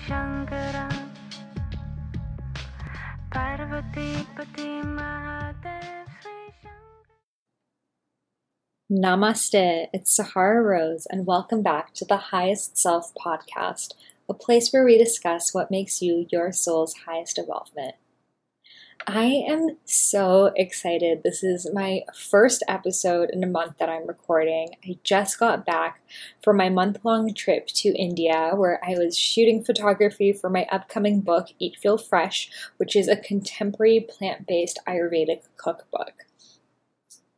Shankara Parvati Pati Mahadev Sri Shankara. Namaste, it's Sahara Rose, and welcome back to the Highest Self podcast, a place where we discuss what makes you your soul's highest evolvement. I am so excited. This is my first episode in a month that I'm recording. I just got back from my month-long trip to India where I was shooting photography for my upcoming book, Eat Feel Fresh, which is a contemporary plant-based Ayurvedic cookbook.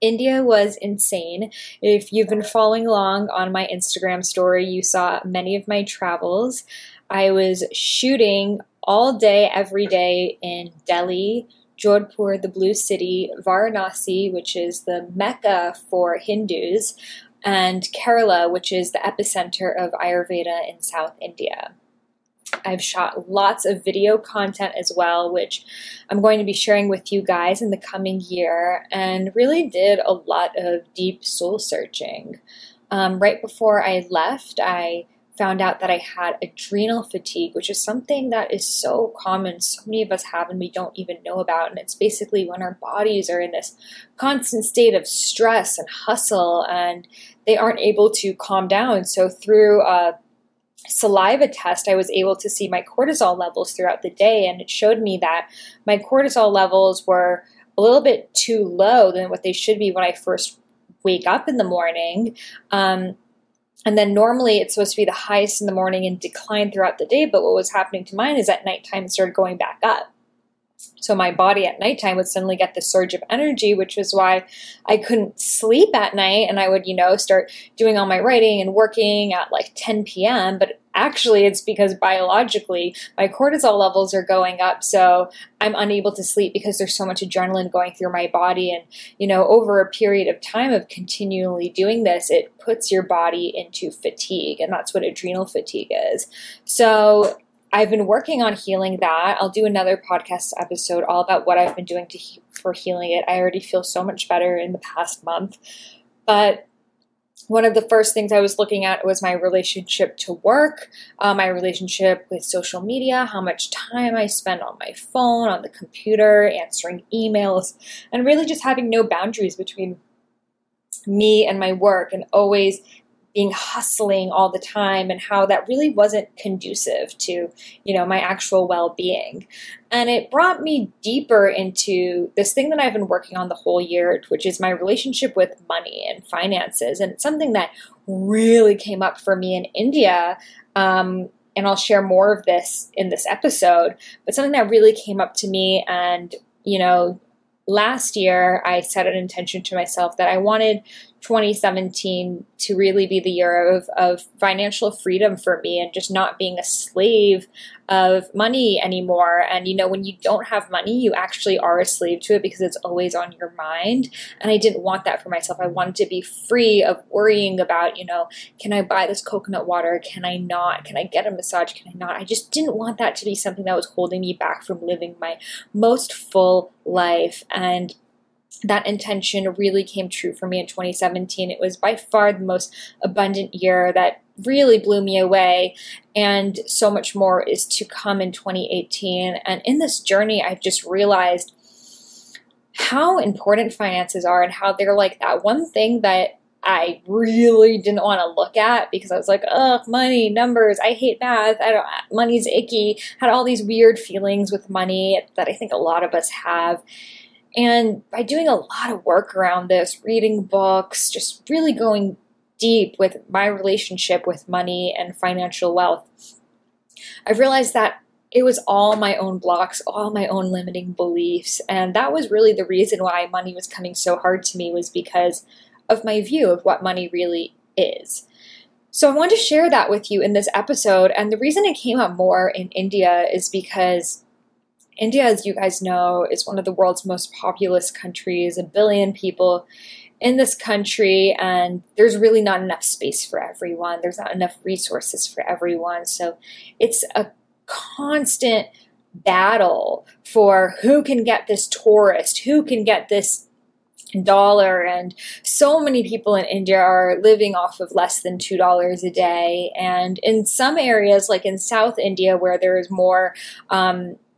India was insane. If you've been following along on my Instagram story, you saw many of my travels. I was shooting all day, every day in Delhi, Jodhpur, the Blue City, Varanasi, which is the Mecca for Hindus, and Kerala, which is the epicenter of Ayurveda in South India. I've shot lots of video content as well, which I'm going to be sharing with you guys in the coming year, and really did a lot of deep soul searching. Right before I left, I found out that I had adrenal fatigue, which is something that is so common, so many of us have, and we don't even know about. And it's basically when our bodies are in this constant state of stress and hustle, and they aren't able to calm down. So through a saliva test, I was able to see my cortisol levels throughout the day, and it showed me that my cortisol levels were a little bit too low than what they should be when I first wake up in the morning. And then normally it's supposed to be the highest in the morning and decline throughout the day, but what was happening to mine is at nighttime it started going back up. So my body at nighttime would suddenly get the surge of energy, which was why I couldn't sleep at night, and I would, start doing all my writing and working at like 10 p.m., but actually it's because biologically my cortisol levels are going up, so I'm unable to sleep because there's so much adrenaline going through my body. And, over a period of time of continually doing this, it puts your body into fatigue, and that's what adrenal fatigue is. So I've been working on healing that. I'll do another podcast episode all about what I've been doing for healing it. I already feel so much better in the past month. But one of the first things I was looking at was my relationship to work, my relationship with social media, how much time I spend on my phone, on the computer, answering emails, and really just having no boundaries between me and my work, and always being hustling all the time, and how that really wasn't conducive to, my actual well-being. And it brought me deeper into this thing that I've been working on the whole year, which is my relationship with money and finances. And it's something that really came up for me in India. And I'll share more of this in this episode, but something that really came up to me. And, last year I set an intention to myself that I wanted 2017 to really be the year of financial freedom for me, and just not being a slave of money anymore. And, when you don't have money, you actually are a slave to it because it's always on your mind. And I didn't want that for myself. I wanted to be free of worrying about, can I buy this coconut water? Can I not? Can I get a massage? Can I not? I just didn't want that to be something that was holding me back from living my most full life. And that intention really came true for me in 2017. It was by far the most abundant year that really blew me away, and so much more is to come in 2018. And in this journey, I've just realized how important finances are, and how they're like that one thing that I really didn't want to look at, because I was like, money, numbers, I hate math, money's icky, had all these weird feelings with money that I think a lot of us have. And by doing a lot of work around this, reading books, just really going deep with my relationship with money and financial wealth, I've realized that it was all my own blocks, all my own limiting beliefs. And that was really the reason why money was coming so hard to me, was because of my view of what money really is. So I want to share that with you in this episode. And the reason it came up more in India is because India, as you guys know, is one of the world's most populous countries, 1 billion people in this country, and there's really not enough space for everyone. There's not enough resources for everyone. So it's a constant battle for who can get this tourist, who can get this dollar, and so many people in India are living off of less than $2 a day. And in some areas, like in South India, where there is more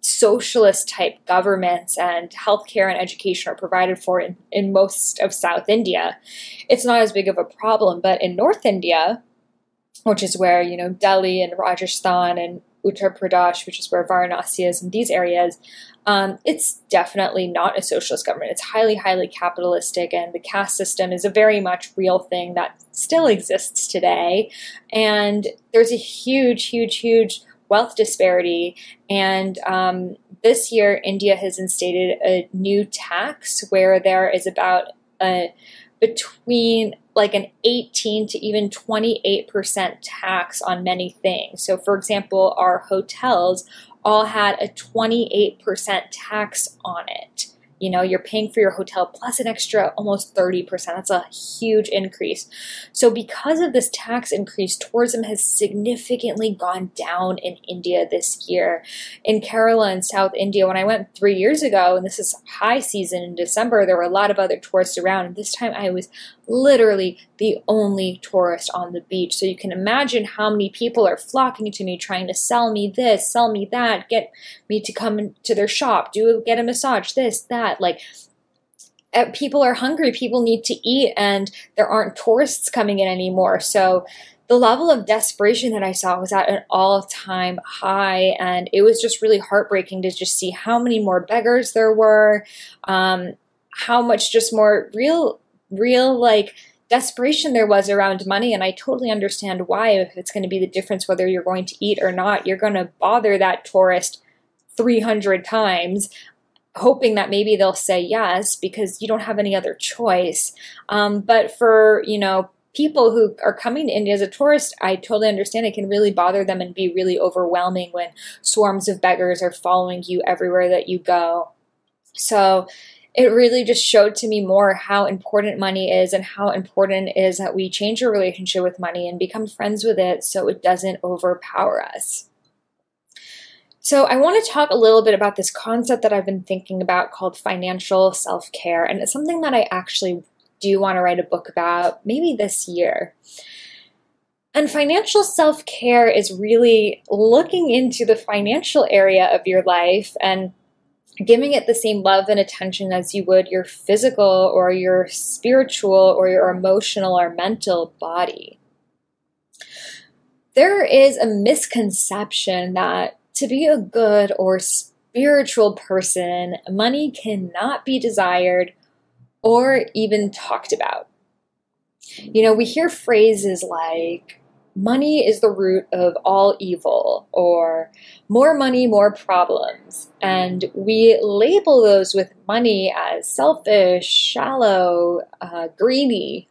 socialist type governments and healthcare and education are provided for in most of South India, it's not as big of a problem. But in North India, which is where, Delhi and Rajasthan and Uttar Pradesh, which is where Varanasi is, in these areas, it's definitely not a socialist government. It's highly, highly capitalistic, and the caste system is a very much real thing that still exists today. And there's a huge, huge, huge wealth disparity. And this year, India has instated a new tax where there is about between like an 18 to even 28% tax on many things. So for example, our hotels all had a 28% tax on it. You're paying for your hotel plus an extra almost 30%. That's a huge increase. So because of this tax increase, tourism has significantly gone down in India this year. In Kerala and South India, when I went 3 years ago, and this is high season in December, there were a lot of other tourists around. And this time I was literally the only tourist on the beach. So you can imagine how many people are flocking to me, trying to sell me this, sell me that, get me to come to their shop, get a massage, this, that. Like, people are hungry, people need to eat, and there aren't tourists coming in anymore. So the level of desperation that I saw was at an all-time high, and it was just really heartbreaking to just see how many more beggars there were, how much just more real like desperation there was around money. And I totally understand why. If it's going to be the difference whether you're going to eat or not, you're going to bother that tourist 300 times, hoping that maybe they'll say yes because you don't have any other choice. But for, people who are coming to India as a tourist, I totally understand it can really bother them and be really overwhelming when swarms of beggars are following you everywhere that you go. So it really just showed to me more how important money is and how important it is that we change our relationship with money and become friends with it so it doesn't overpower us. So I want to talk a little bit about this concept that I've been thinking about called financial self-care. And it's something that I actually do want to write a book about, maybe this year. And financial self-care is really looking into the financial area of your life and giving it the same love and attention as you would your physical or your spiritual or your emotional or mental body. There is a misconception that to be a good or spiritual person, money cannot be desired or even talked about. We hear phrases like, money is the root of all evil, or more money, more problems. And we label those with money as selfish, shallow, greedy.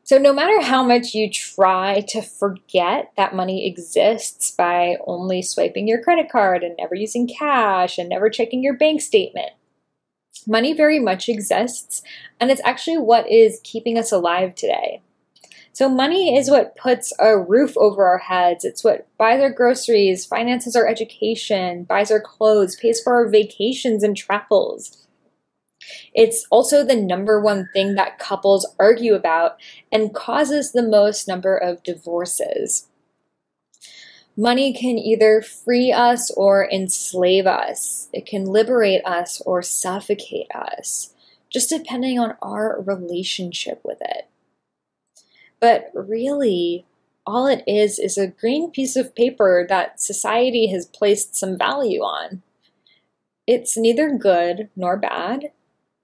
So no matter how much you try to forget that money exists by only swiping your credit card and never using cash and never checking your bank statement, money very much exists, and it's actually what is keeping us alive today. So money is what puts a roof over our heads. It's what buys our groceries, finances our education, buys our clothes, pays for our vacations and travels. It's also the number one thing that couples argue about and causes the most number of divorces. Money can either free us or enslave us. It can liberate us or suffocate us, just depending on our relationship with it. But really, all it is a green piece of paper that society has placed some value on. It's neither good nor bad.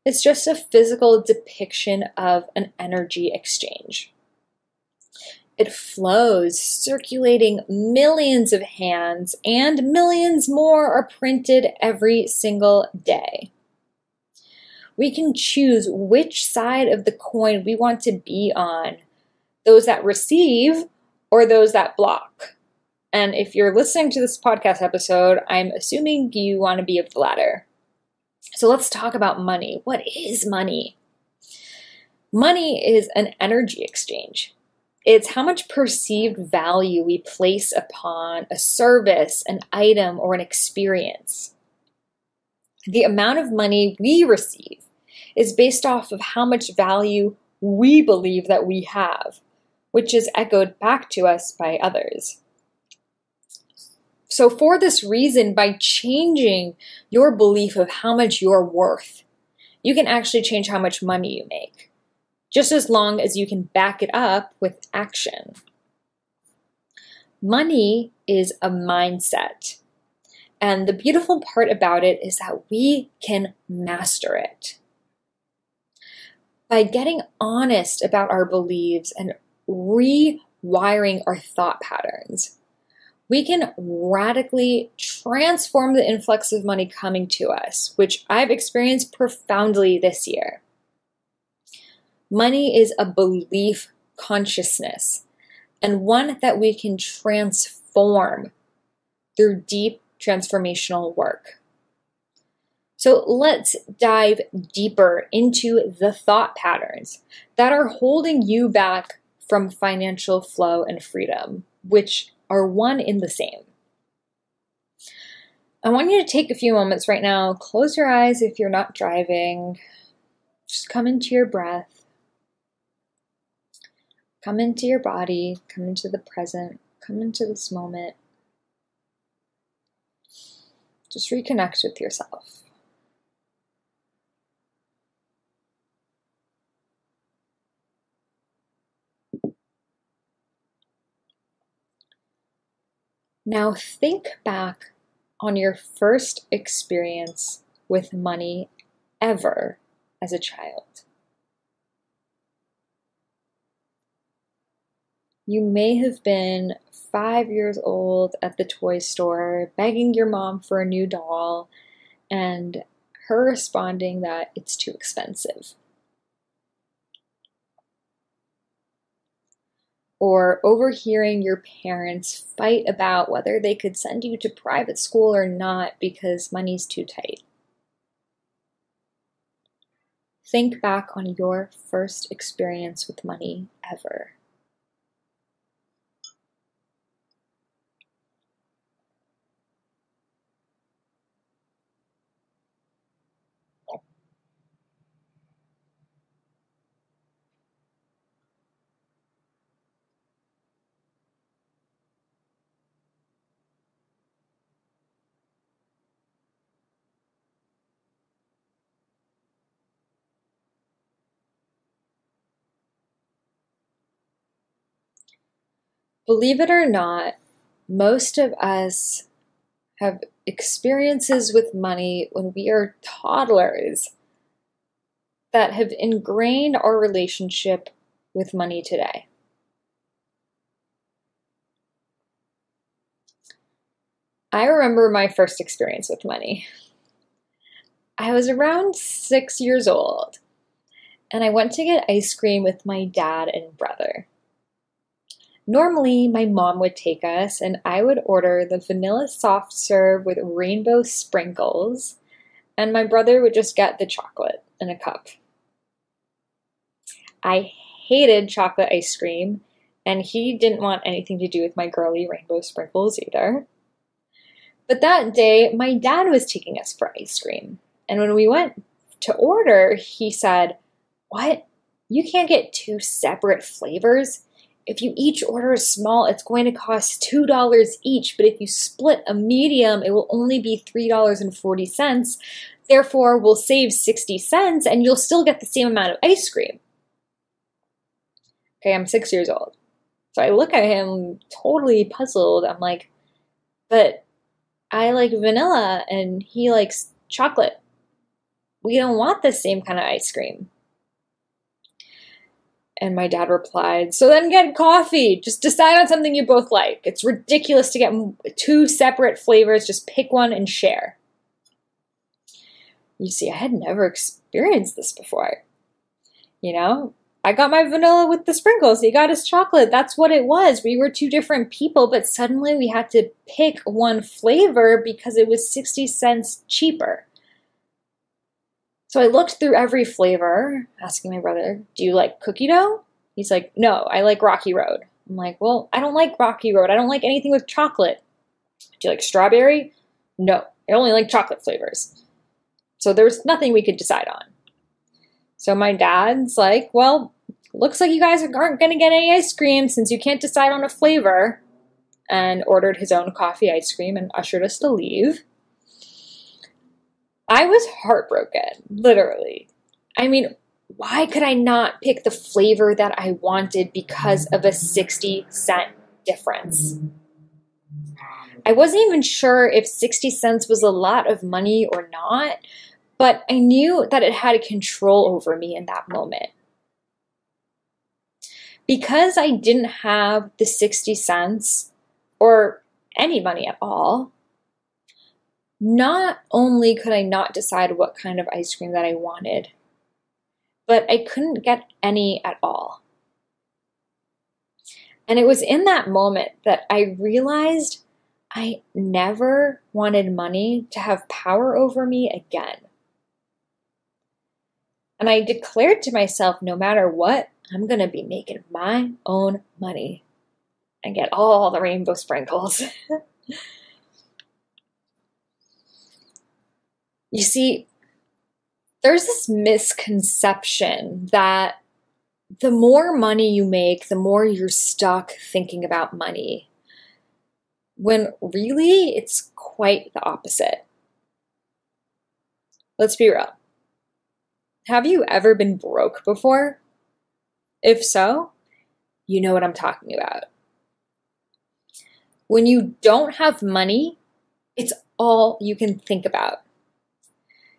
It's just a physical depiction of an energy exchange. It flows, circulating millions of hands, and millions more are printed every single day. We can choose which side of the coin we want to be on, those that receive or those that block. And if you're listening to this podcast episode, I'm assuming you want to be of the latter. So let's talk about money. What is money? Money is an energy exchange. It's how much perceived value we place upon a service, an item, or an experience. The amount of money we receive is based off of how much value we believe that we have, which is echoed back to us by others. So for this reason, by changing your belief of how much you're worth, you can actually change how much money you make, just as long as you can back it up with action. Money is a mindset. And the beautiful part about it is that we can master it. By getting honest about our beliefs and rewiring our thought patterns, we can radically transform the influx of money coming to us, which I've experienced profoundly this year. Money is a belief consciousness, and one that we can transform through deep transformational work. So let's dive deeper into the thought patterns that are holding you back from financial flow and freedom, which are one in the same. I want you to take a few moments right now, close your eyes if you're not driving, just come into your breath, come into your body, come into the present, come into this moment. Just reconnect with yourself. Now think back on your first experience with money ever as a child. You may have been 5 years old at the toy store, begging your mom for a new doll, and her responding that it's too expensive. Or overhearing your parents fight about whether they could send you to private school or not because money's too tight. Think back on your first experience with money ever. Believe it or not, most of us have experiences with money when we are toddlers that have ingrained our relationship with money today. I remember my first experience with money. I was around 6 years old, and I went to get ice cream with my dad and brother. Normally, my mom would take us, and I would order the vanilla soft serve with rainbow sprinkles, and my brother would just get the chocolate in a cup. I hated chocolate ice cream, and he didn't want anything to do with my girly rainbow sprinkles either. But that day, my dad was taking us for ice cream, and when we went to order, he said, "What? You can't get 2 separate flavors? If you each order a small, it's going to cost $2 each, but if you split a medium, it will only be $3.40. Therefore, we'll save 60 cents and you'll still get the same amount of ice cream." Okay, I'm 6 years old. So I look at him totally puzzled. I'm like, "But I like vanilla and he likes chocolate. We don't want the same kind of ice cream." And my dad replied, "So then get coffee. Just decide on something you both like. It's ridiculous to get 2 separate flavors. Just pick one and share." You see, I had never experienced this before. I got my vanilla with the sprinkles. He got his chocolate. That's what it was. We were 2 different people, but suddenly we had to pick one flavor because it was 60 cents cheaper. So I looked through every flavor, asking my brother, "Do you like cookie dough?" He's like, "No, I like Rocky Road." I'm like, "Well, I don't like Rocky Road. I don't like anything with chocolate." "Do you like strawberry?" "No, I only like chocolate flavors." So there was nothing we could decide on. So my dad's like, well, looks like you guys aren't going to get any ice cream since you can't decide on a flavor, and ordered his own coffee ice cream and ushered us to leave. I was heartbroken, literally. I mean, why could I not pick the flavor that I wanted because of a 60-cent difference? I wasn't even sure if 60 cents was a lot of money or not, but I knew that it had control over me in that moment. Because I didn't have the 60 cents or any money at all, not only could I not decide what kind of ice cream that I wanted, but I couldn't get any at all. And it was in that moment that I realized I never wanted money to have power over me again. And I declared to myself, no matter what, I'm going to be making my own money and get all the rainbow sprinkles. You see, there's this misconception that the more money you make, the more you're stuck thinking about money, when really it's quite the opposite. Let's be real. Have you ever been broke before? If so, you know what I'm talking about. When you don't have money, it's all you can think about.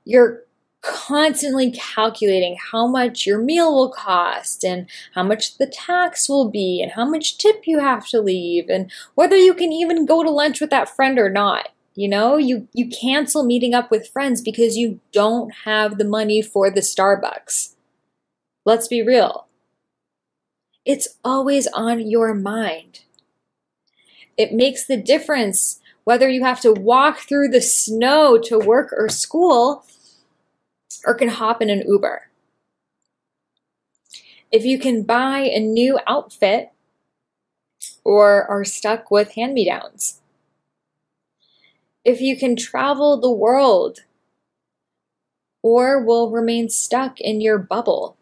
You're constantly calculating how much your meal will cost and how much the tax will be and how much tip you have to leave and whether you can even go to lunch with that friend or not. You know, you cancel meeting up with friends because you don't have the money for the Starbucks. Let's be real. It's always on your mind. It makes the difference whether you have to walk through the snow to work or school or can hop in an Uber. If you can buy a new outfit or are stuck with hand-me-downs. If you can travel the world or will remain stuck in your bubble.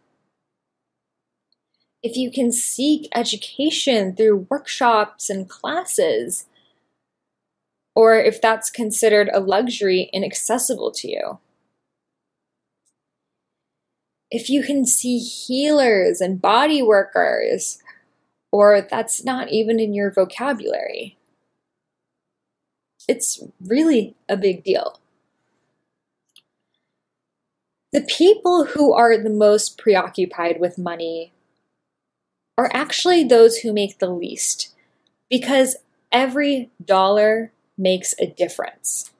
If you can seek education through workshops and classes, or if that's considered a luxury inaccessible to you. If you can see healers and body workers, or that's not even in your vocabulary. It's really a big deal. The people who are the most preoccupied with money are actually those who make the least, because every dollar makes a difference.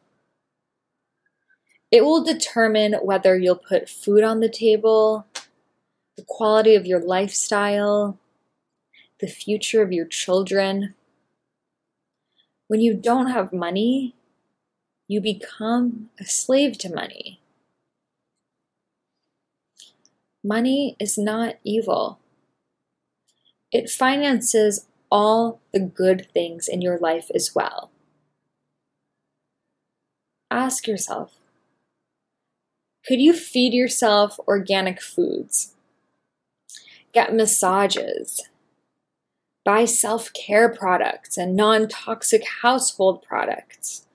It will determine whether you'll put food on the table, the quality of your lifestyle, the future of your children. When you don't have money, you become a slave to money. Money is not evil. It finances all the good things in your life as well. Ask yourself, could you feed yourself organic foods, get massages, buy self-care products and non-toxic household products,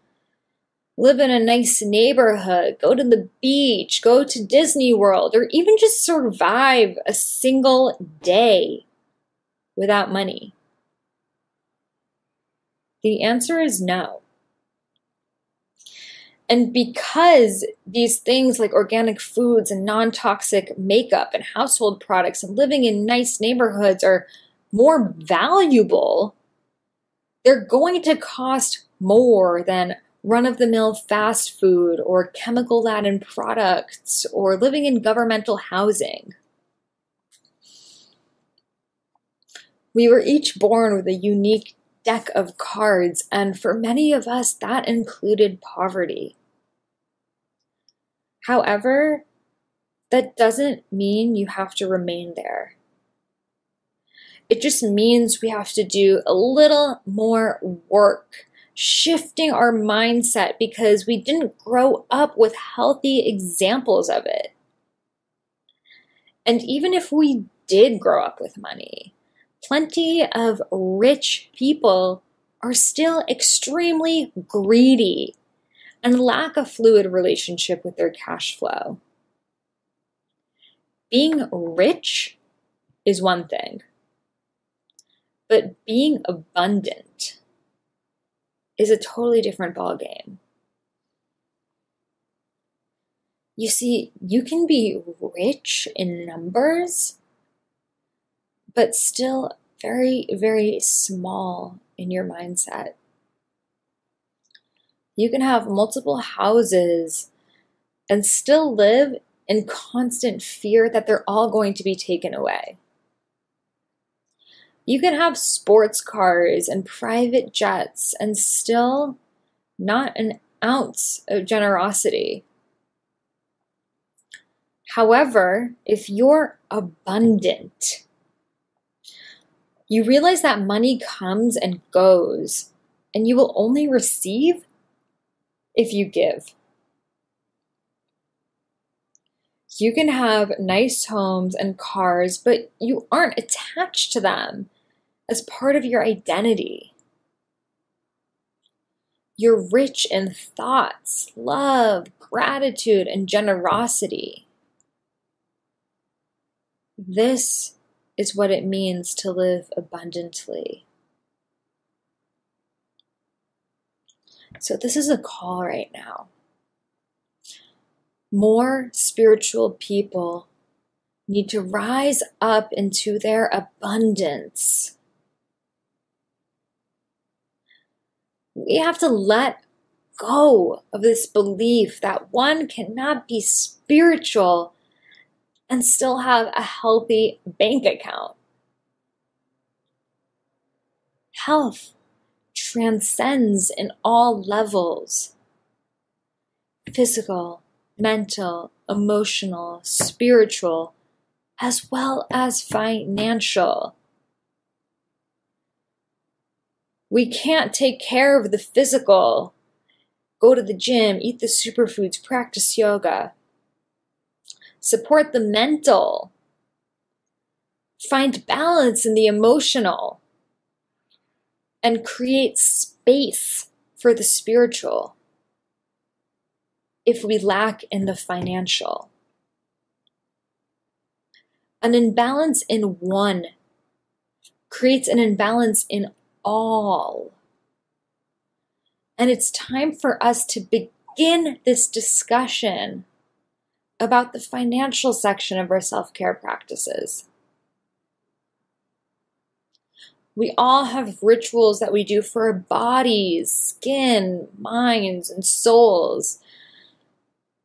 live in a nice neighborhood, go to the beach, go to Disney World, or even just survive a single day without money? The answer is no. And because these things like organic foods and non-toxic makeup and household products and living in nice neighborhoods are more valuable, they're going to cost more than run-of-the-mill fast food or chemical-laden products or living in governmental housing. We were each born with a unique deck of cards, and for many of us, that included poverty. However, that doesn't mean you have to remain there. It just means we have to do a little more work, shifting our mindset because we didn't grow up with healthy examples of it. And even if we did grow up with money, plenty of rich people are still extremely greedy and lack a fluid relationship with their cash flow. Being rich is one thing, but being abundant is a totally different ballgame. You see, you can be rich in numbers, but still very, very small in your mindset. You can have multiple houses and still live in constant fear that they're all going to be taken away. You can have sports cars and private jets and still not an ounce of generosity. However, if you're abundant, you realize that money comes and goes, and you will only receive if you give. You can have nice homes and cars, but you aren't attached to them as part of your identity. You're rich in thoughts, love, gratitude, and generosity. This is what it means to live abundantly. So this is a call right now. More spiritual people need to rise up into their abundance. We have to let go of this belief that one cannot be spiritual and still have a healthy bank account. Health transcends in all levels: physical, mental, emotional, spiritual, as well as financial. We can't take care of the physical, go to the gym, eat the superfoods, practice yoga, support the mental, find balance in the emotional, and create space for the spiritual if we lack in the financial. An imbalance in one creates an imbalance in all. And it's time for us to begin this discussion about the financial section of our self-care practices. We all have rituals that we do for our bodies, skin, minds, and souls.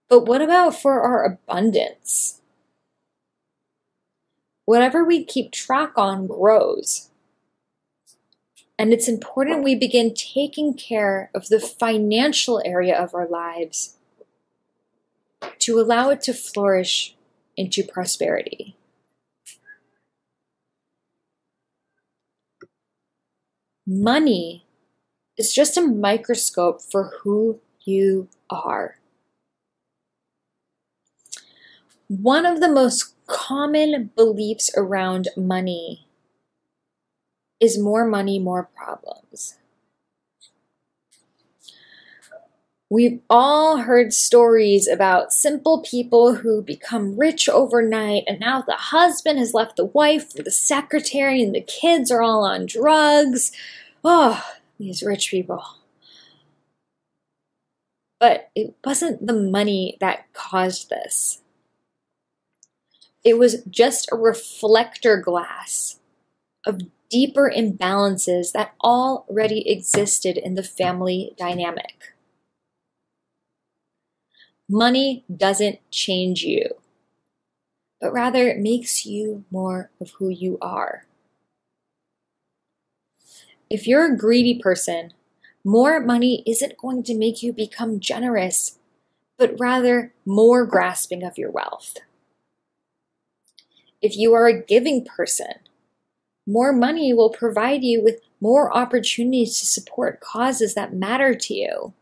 But what about for our abundance? Whatever we keep track on grows. And it's important we begin taking care of the financial area of our lives to allow it to flourish into prosperity. Money is just a microscope for who you are. One of the most common beliefs around money is more money, more problems. We've all heard stories about simple people who become rich overnight, and now the husband has left the wife for the secretary, and the kids are all on drugs. Oh, these rich people. But it wasn't the money that caused this. It was just a reflector glass of deeper imbalances that already existed in the family dynamic. Money doesn't change you, but rather it makes you more of who you are. If you're a greedy person, more money isn't going to make you become generous, but rather more grasping of your wealth. If you are a giving person, more money will provide you with more opportunities to support causes that matter to you.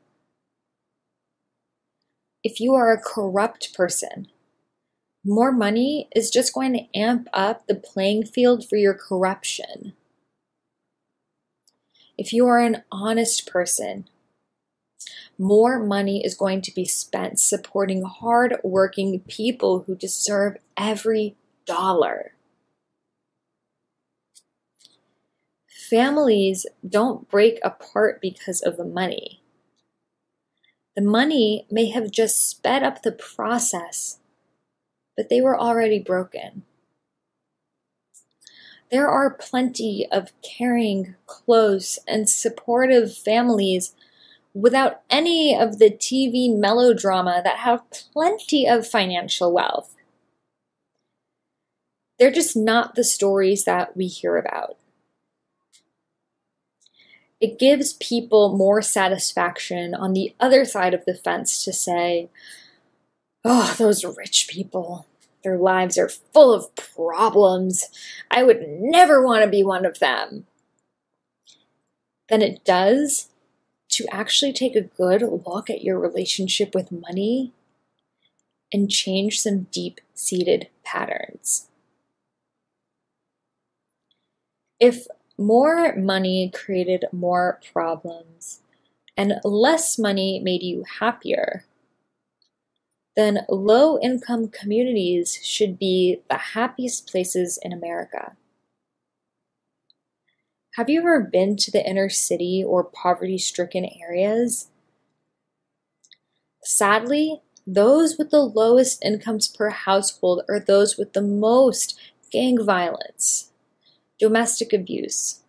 If you are a corrupt person, more money is just going to amp up the playing field for your corruption. If you are an honest person, more money is going to be spent supporting hard-working people who deserve every dollar. Families don't break apart because of the money. The money may have just sped up the process, but they were already broken. There are plenty of caring, close, and supportive families without any of the TV melodrama that have plenty of financial wealth. They're just not the stories that we hear about. It gives people more satisfaction on the other side of the fence to say, oh, those rich people, their lives are full of problems. I would never want to be one of them. Than it does to actually take a good look at your relationship with money and change some deep-seated patterns. If more money created more problems and less money made you happier, then low-income communities should be the happiest places in America. Have you ever been to the inner city or poverty-stricken areas? Sadly, those with the lowest incomes per household are those with the most gang violence, domestic abuse,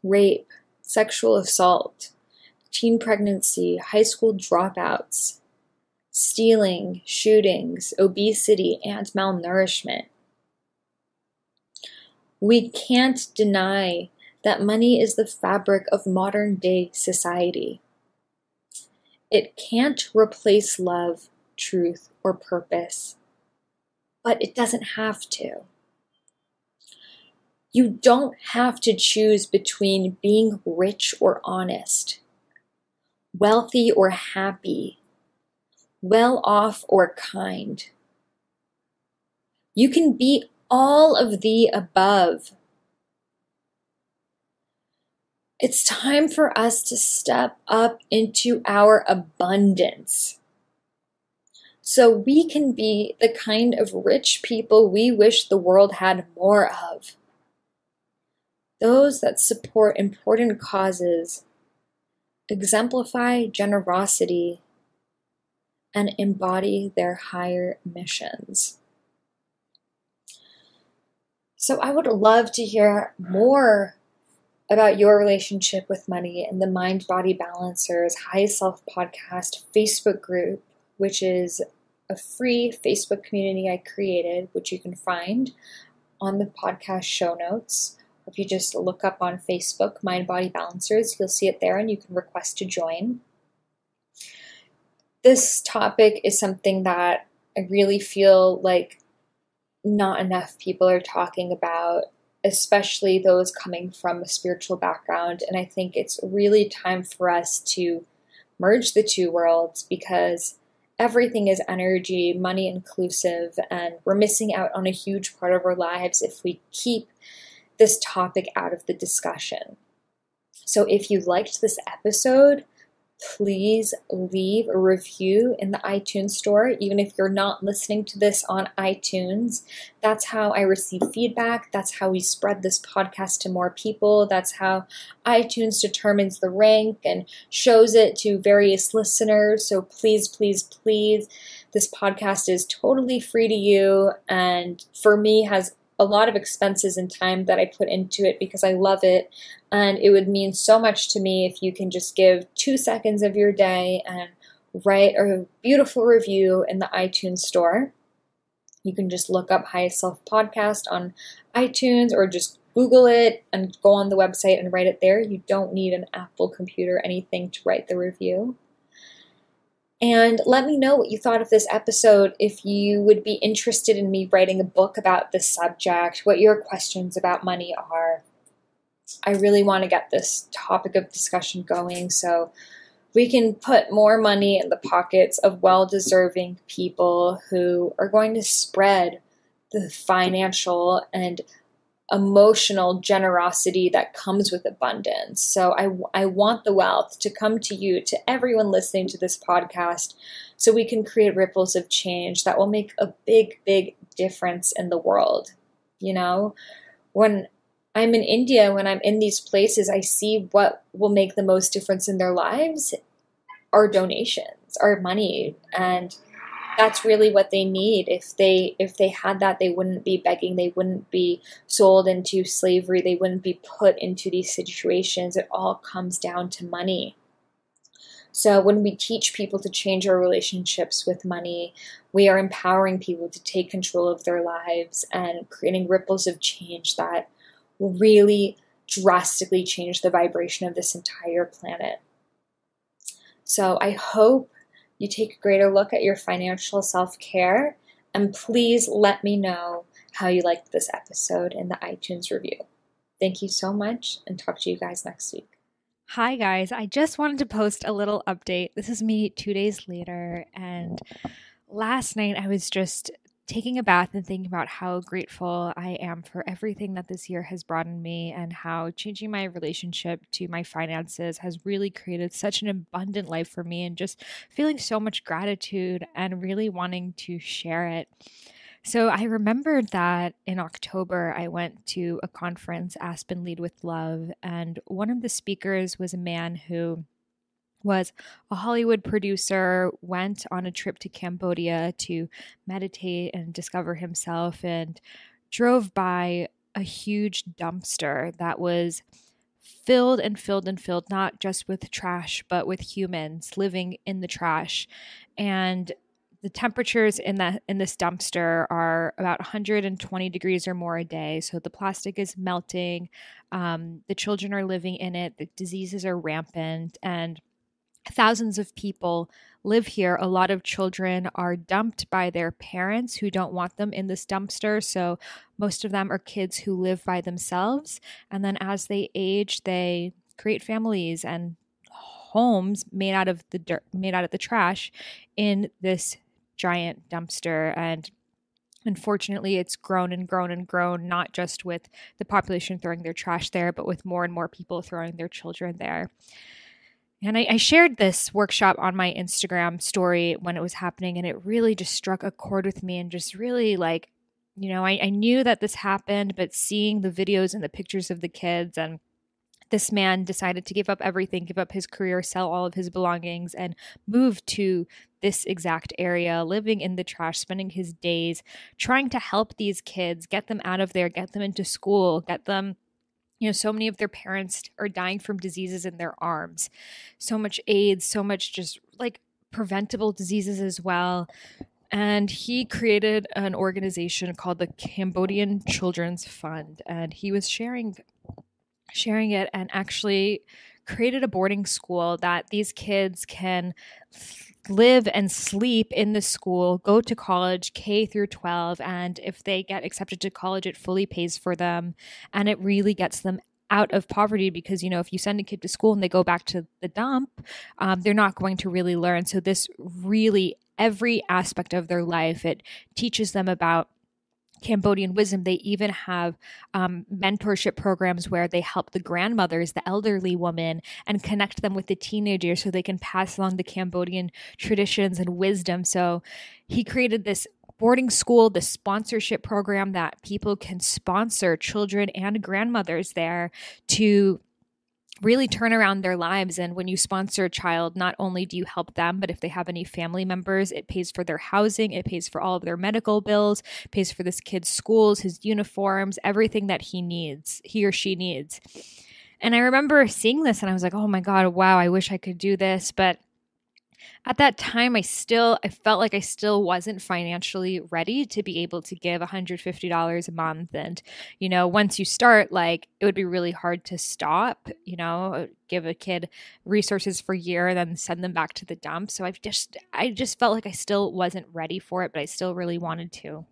rape, sexual assault, teen pregnancy, high school dropouts, stealing, shootings, obesity, and malnourishment. We can't deny that money is the fabric of modern-day society. It can't replace love, truth, or purpose, but it doesn't have to. You don't have to choose between being rich or honest, wealthy or happy, well off or kind. You can be all of the above. It's time for us to step up into our abundance so we can be the kind of rich people we wish the world had more of. Those that support important causes, exemplify generosity, and embody their higher missions. So I would love to hear more about your relationship with money in the Mind Body Balancers High Self Podcast Facebook group, which is a free Facebook community I created, which you can find on the podcast show notes. If you just look up on Facebook, Mind Body Balancers, you'll see it there and you can request to join. This topic is something that I really feel like not enough people are talking about, especially those coming from a spiritual background. And I think it's really time for us to merge the two worlds because everything is energy, money inclusive, and we're missing out on a huge part of our lives if we keep this topic out of the discussion. So if you liked this episode, please leave a review in the iTunes store, even if you're not listening to this on iTunes. That's how I receive feedback. That's how we spread this podcast to more people. That's how iTunes determines the rank and shows it to various listeners. So please, please, please, this podcast is totally free to you, and for me has a lot of expenses and time that I put into it because I love it. And it would mean so much to me if you can just give 2 seconds of your day and write a beautiful review in the iTunes store. You can just look up Highest Self Podcast on iTunes or just Google it and go on the website and write it there. You don't need an Apple computer or anything to write the review. And let me know what you thought of this episode, if you would be interested in me writing a book about this subject, what your questions about money are. I really want to get this topic of discussion going, so we can put more money in the pockets of well-deserving people who are going to spread the financial and emotional generosity that comes with abundance. So I want the wealth to come to you, to everyone listening to this podcast, so we can create ripples of change that will make a big, big difference in the world. You know, when I'm in India, when I'm in these places, I see what will make the most difference in their lives are donations, are money. And that's really what they need. If they had that, they wouldn't be begging, they wouldn't be sold into slavery, they wouldn't be put into these situations. It all comes down to money. So when we teach people to change our relationships with money, we are empowering people to take control of their lives and creating ripples of change that will really drastically change the vibration of this entire planet. So I hope you take a greater look at your financial self-care, and please let me know how you liked this episode in the iTunes review. Thank you so much, and talk to you guys next week. Hi guys, I just wanted to post a little update. This is me 2 days later, and last night I was just taking a bath and thinking about how grateful I am for everything that this year has brought in me, and how changing my relationship to my finances has really created such an abundant life for me, and just feeling so much gratitude and really wanting to share it. So I remembered that in October, I went to a conference, Aspen Lead with Love, and one of the speakers was a man who was a Hollywood producer, went on a trip to Cambodia to meditate and discover himself, and drove by a huge dumpster that was filled and filled and filled, not just with trash, but with humans living in the trash. And the temperatures in this dumpster are about 120 degrees or more a day. So the plastic is melting. The children are living in it. The diseases are rampant, and thousands of people live here. A lot of children are dumped by their parents who don't want them in this dumpster. So most of them are kids who live by themselves. And then as they age, they create families and homes made out of the dirt, made out of the trash in this giant dumpster. And unfortunately, it's grown and grown and grown, not just with the population throwing their trash there, but with more and more people throwing their children there. And I shared this workshop on my Instagram story when it was happening, and it really just struck a chord with me, and just really like, I knew that this happened, but seeing the videos and the pictures of the kids, and this man decided to give up everything, give up his career, sell all of his belongings, and move to this exact area, living in the trash, spending his days trying to help these kids, get them out of there, get them into school, get them. So many of their parents are dying from diseases in their arms. So much AIDS, so much just like preventable diseases as well. And he created an organization called the Cambodian Children's Fund. And he was sharing it, and actually created a boarding school that these kids can live and sleep in the school, go to college, K through 12, and if they get accepted to college, it fully pays for them, and it really gets them out of poverty, because, if you send a kid to school and they go back to the dump, they're not going to really learn. So this really, every aspect of their life, it teaches them about Cambodian wisdom. They even have mentorship programs where they help the grandmothers, the elderly women, and connect them with the teenagers so they can pass along the Cambodian traditions and wisdom. So he created this boarding school, this sponsorship program that people can sponsor children and grandmothers there to really turn around their lives. And when you sponsor a child, not only do you help them, but if they have any family members, it pays for their housing, it pays for all of their medical bills, pays for this kid's schools, his uniforms, everything that he or she needs. And I remember seeing this and I was like, oh my God, wow, I wish I could do this. But at that time, I felt like I still wasn't financially ready to be able to give $150 a month. And, once you start, it would be really hard to stop, give a kid resources for a year and then send them back to the dump. So I just felt like I still wasn't ready for it, but I still really wanted to.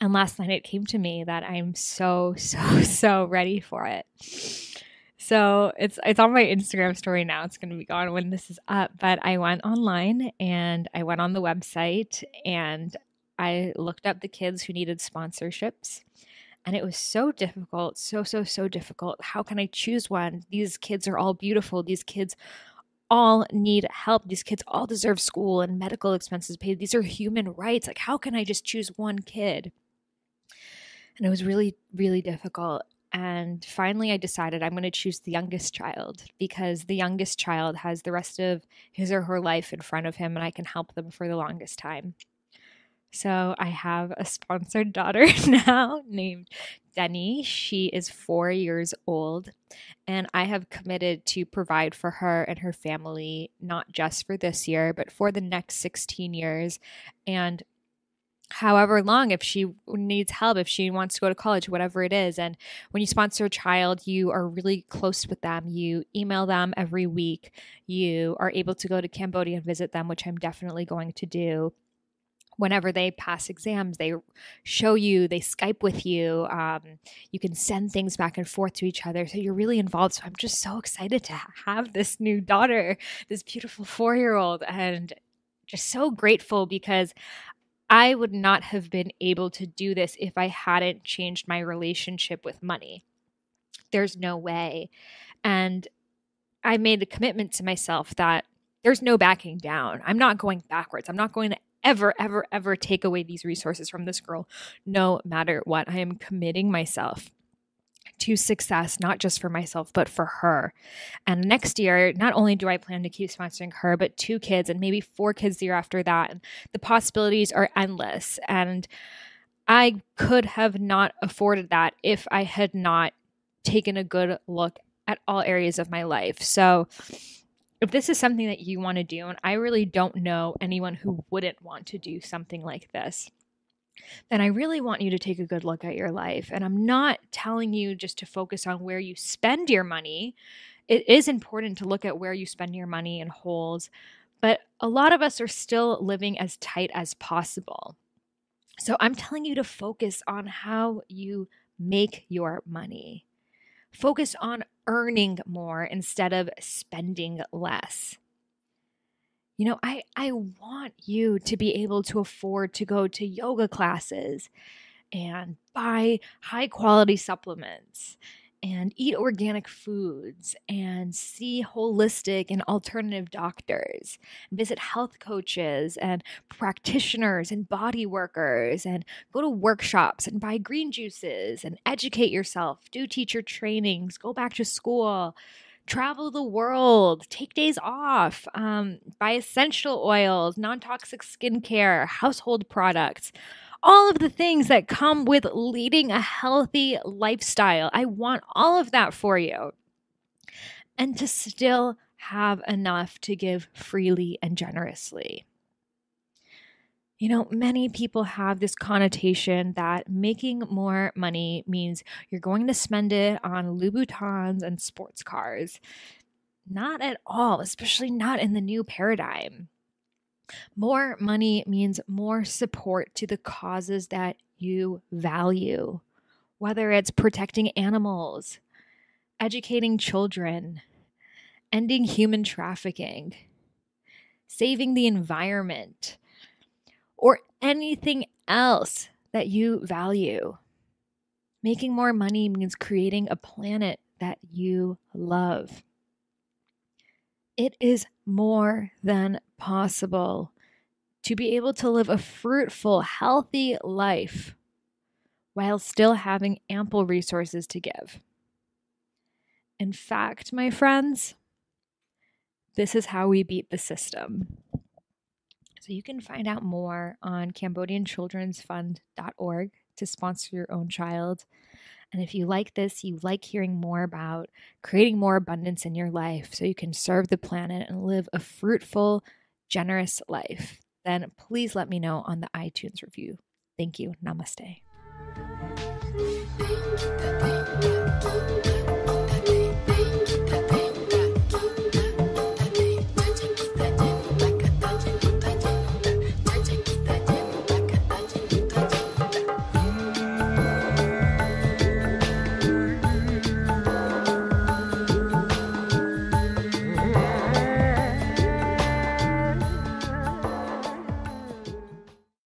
And last night it came to me that I'm so, so, so ready for it. So it's on my Instagram story now. It's going to be gone when this is up. But I went online and I went on the website and I looked up the kids who needed sponsorships. And it was so difficult, so difficult. How can I choose one? These kids are all beautiful. These kids all need help. These kids all deserve school and medical expenses paid. These are human rights. Like, how can I just choose one kid? And it was really, really difficult. And finally, I decided I'm going to choose the youngest child because the youngest child has the rest of his or her life in front of him, and I can help them for the longest time. So I have a sponsored daughter now named Denny. She is 4 years old, and I have committed to provide for her and her family, not just for this year, but for the next 16 years. And however long, if she needs help, if she wants to go to college, whatever it is. And when you sponsor a child, you are really close with them. You email them every week. You are able to go to Cambodia and visit them, which I'm definitely going to do. Whenever they pass exams, they show you, they Skype with you. You can send things back and forth to each other. So you're really involved. So I'm just so excited to have this new daughter, this beautiful 4-year-old, and just so grateful because I would not have been able to do this if I hadn't changed my relationship with money. There's no way. And I made a commitment to myself that there's no backing down. I'm not going backwards. I'm not going to ever take away these resources from this girl, no matter what. I am committing myself to success, not just for myself, but for her. And next year, not only do I plan to keep sponsoring her, but 2 kids and maybe 4 kids the year after that. And the possibilities are endless. And I could have not afforded that if I had not taken a good look at all areas of my life. So if this is something that you want to do, and I really don't know anyone who wouldn't want to do something like this, then I really want you to take a good look at your life. And I'm not telling you just to focus on where you spend your money. It is important to look at where you spend your money in wholes, but a lot of us are still living as tight as possible. So I'm telling you to focus on how you make your money. Focus on earning more instead of spending less. You know, I want you to be able to afford to go to yoga classes and buy high quality supplements and eat organic foods and see holistic and alternative doctors, and visit health coaches and practitioners and body workers, and go to workshops and buy green juices and educate yourself, do teacher trainings, go back to school, travel the world, take days off, buy essential oils, non-toxic skincare, household products, all of the things that come with leading a healthy lifestyle. I want all of that for you. And to still have enough to give freely and generously. You know, many people have this connotation that making more money means you're going to spend it on Louboutins and sports cars. Not at all, especially not in the new paradigm. More money means more support to the causes that you value, whether it's protecting animals, educating children, ending human trafficking, saving the environment, or anything else that you value. Making more money means creating a planet that you love. It is more than possible to be able to live a fruitful, healthy life while still having ample resources to give. In fact, my friends, this is how we beat the system. So you can find out more on CambodianChildren'sFund.org to sponsor your own child. And if you like this, you like hearing more about creating more abundance in your life so you can serve the planet and live a fruitful, generous life, then please let me know on the iTunes review. Thank you. Namaste.